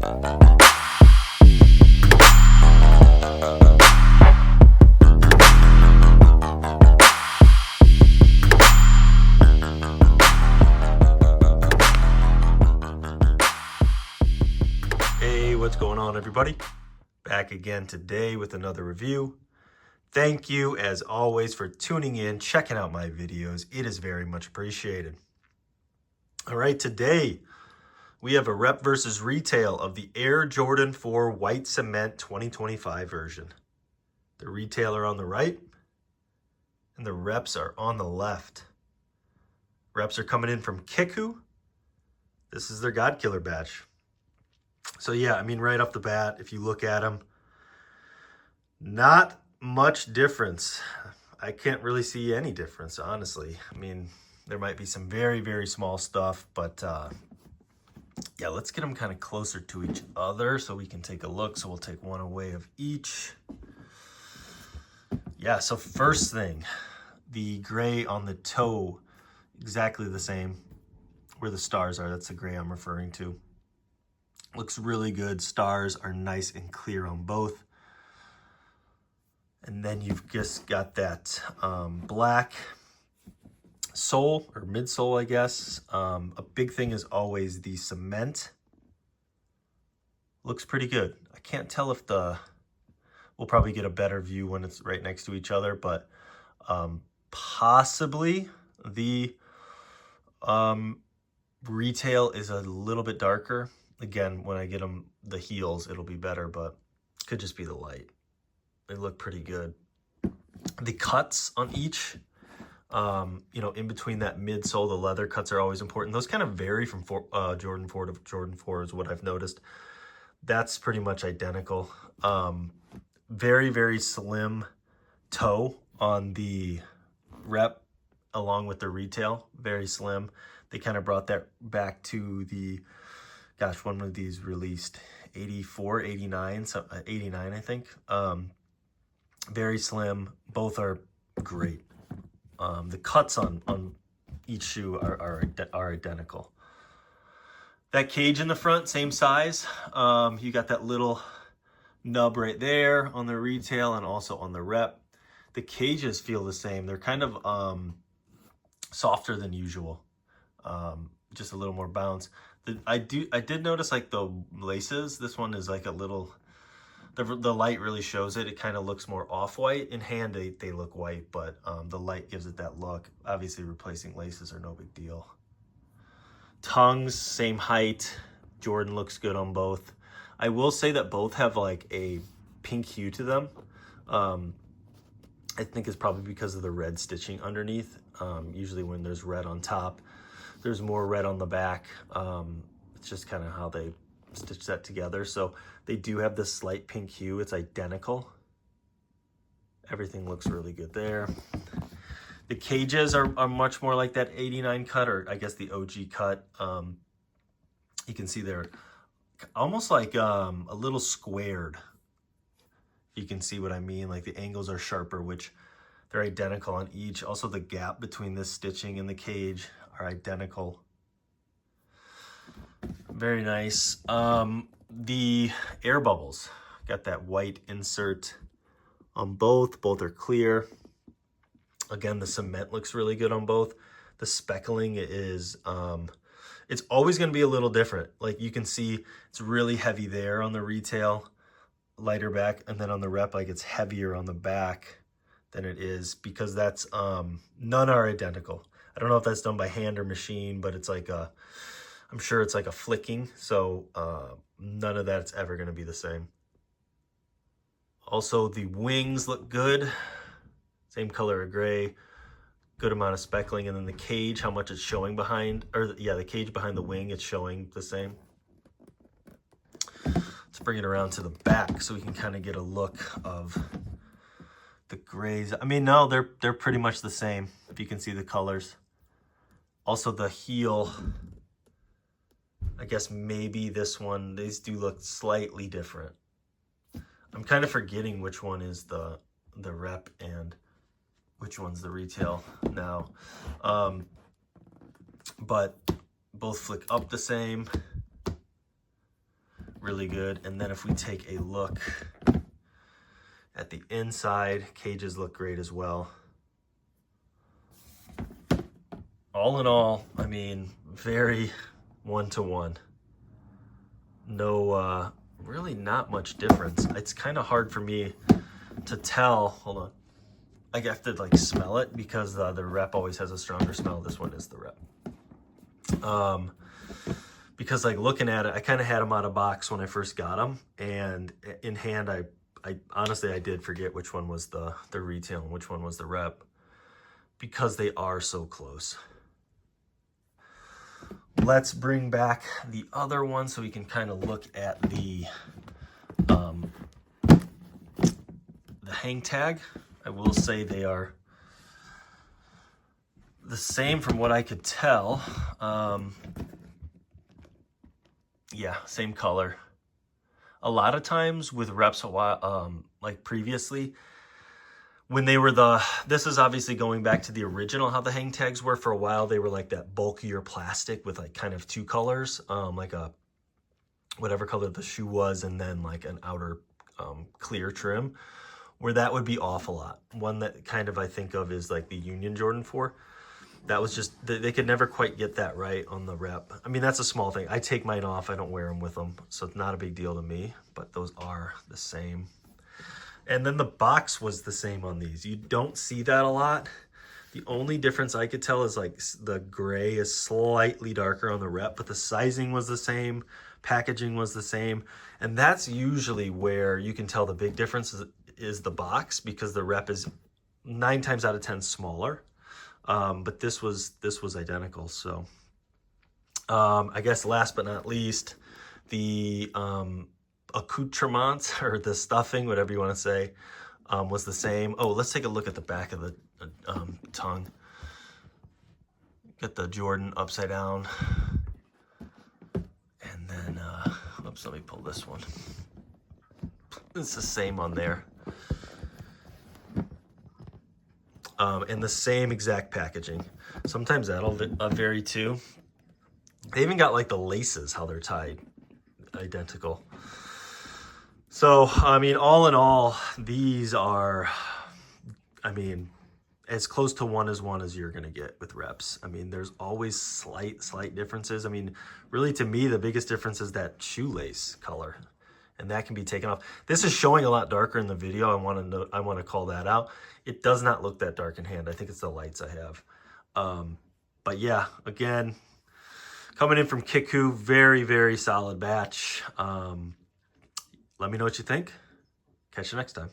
Hey, what's going on, everybody? Back again today with another review. Thank you, as always, for tuning in, checking out my videos. It is very much appreciated. All right, today we have a rep versus retail of the Air Jordan 4 White Cement 2025 version. The retail are on the right, and the reps are on the left. Reps are coming in from KICKWHO. This is their GODKILLER badge. So yeah, I mean, right off the bat, if you look at them, not much difference. I can't really see any difference, honestly. I mean, there might be some very, very small stuff, but yeah, let's get them kind of closer to each other so we can take a look. So we'll take one away of each. Yeah, so first thing, the gray on the toe, exactly the same where the stars are. That's the gray I'm referring to. Looks really good. Stars are nice and clear on both. And then you've just got that black sole or midsole, I guess. A big thing is always the cement. Looks pretty good. I can't tell if we'll probably get a better view when it's right next to each other, but possibly the retail is a little bit darker. Again, when I get them the heels, it'll be better, but it could just be the light. They look pretty good. The cuts on each, you know, in between that midsole, the leather cuts are always important. Those kind of vary from Jordan 4 to Jordan 4 is what I've noticed. That's pretty much identical. Very, very slim toe on the rep along with the retail. Very slim. They kind of brought that back to the, gosh, when were these released? 84, 89, so 89, I think. Very slim. Both are great. The cuts on each shoe are identical. That cage in the front, same size. You got that little nub right there on the retail and also on the rep. The cages feel the same. They're kind of softer than usual. Just a little more bounce. I did notice like the laces. This one is like a little, the light really shows it. It kind of looks more off-white. In hand, they look white, but the light gives it that look. Obviously, replacing laces are no big deal. Tongues, same height. Jordan looks good on both. I will say that both have like a pink hue to them. I think it's probably because of the red stitching underneath. Usually when there's red on top, there's more red on the back. It's just kind of how they stitch that together. So they do have this slight pink hue. It's identical. Everything looks really good there. The cages are much more like that 89 cut, or I guess the OG cut. You can see they're almost like a little squared. You can see what I mean. Like the angles are sharper, which they're identical on each. Also the gap between this stitching and the cage are identical. Very nice. The air bubbles, got that white insert on both. Both are clear. Again, the cement looks really good on both. The speckling is, it's always going to be a little different. Like you can see it's really heavy there on the retail, lighter back, and then on the rep, like it's heavier on the back than it is, because that's, none are identical. I don't know if that's done by hand or machine, but it's like I'm sure it's like a flicking. So none of that's ever going to be the same. Also, the wings look good. Same color of gray. Good amount of speckling. And then the cage, how much it's showing behind, or yeah, the cage behind the wing, it's showing the same. Let's bring it around to the back so we can kind of get a look of the grays. I mean, no, they're pretty much the same, if you can see the colors. Also the heel, I guess maybe this one, these do look slightly different. I'm kind of forgetting which one is the rep and which one's the retail now. But both flick up the same. really good. And then if we take a look at the inside, cages look great as well. All in all, I mean, very one-to-one. No, really not much difference. It's kind of hard for me to tell. Hold on. I have to like smell it because the rep always has a stronger smell. This one is the rep. Because like looking at it, I kind of had them out of box when I first got them, and in hand, I honestly, I did forget which one was the retail and which one was the rep, because they are so close. Let's bring back the other one so we can kind of look at the hang tag. I will say they are the same from what I could tell. Yeah, same color. A lot of times with reps, like previously, when they were this is obviously going back to the original, how the hang tags were. For a while, they were like that bulkier plastic with like kind of two colors, like a whatever color the shoe was, and then like an outer clear trim, where that would be off a lot. One that kind of I think of is like the Union Jordan 4. That was just, they could never quite get that right on the rep. I mean, that's a small thing. I take mine off. I don't wear them with them, so it's not a big deal to me, but those are the same. And then the box was the same on these. You don't see that a lot. The only difference I could tell is like the gray is slightly darker on the rep, but the sizing was the same, packaging was the same. And that's usually where you can tell the big difference is the box, because the rep is 9 times out of 10 smaller. But this was identical. So I guess last but not least, the accoutrements, or the stuffing, whatever you want to say, was the same. Oh, let's take a look at the back of the tongue. Get the Jordan upside down, and then oops, let me pull this one. It's the same on there. And the same exact packaging. Sometimes that'll vary too. They even got like the laces, how they're tied, identical. So, I mean, all in all, these are, I mean, as close to one as you're going to get with reps. I mean, there's always slight differences. I mean, really to me, the biggest difference is that shoelace color, and that can be taken off. This is showing a lot darker in the video. I want to call that out. It does not look that dark in hand. I think it's the lights I have. But yeah, again, coming in from KICKWHO, very, very solid batch. Let me know what you think. Catch you next time.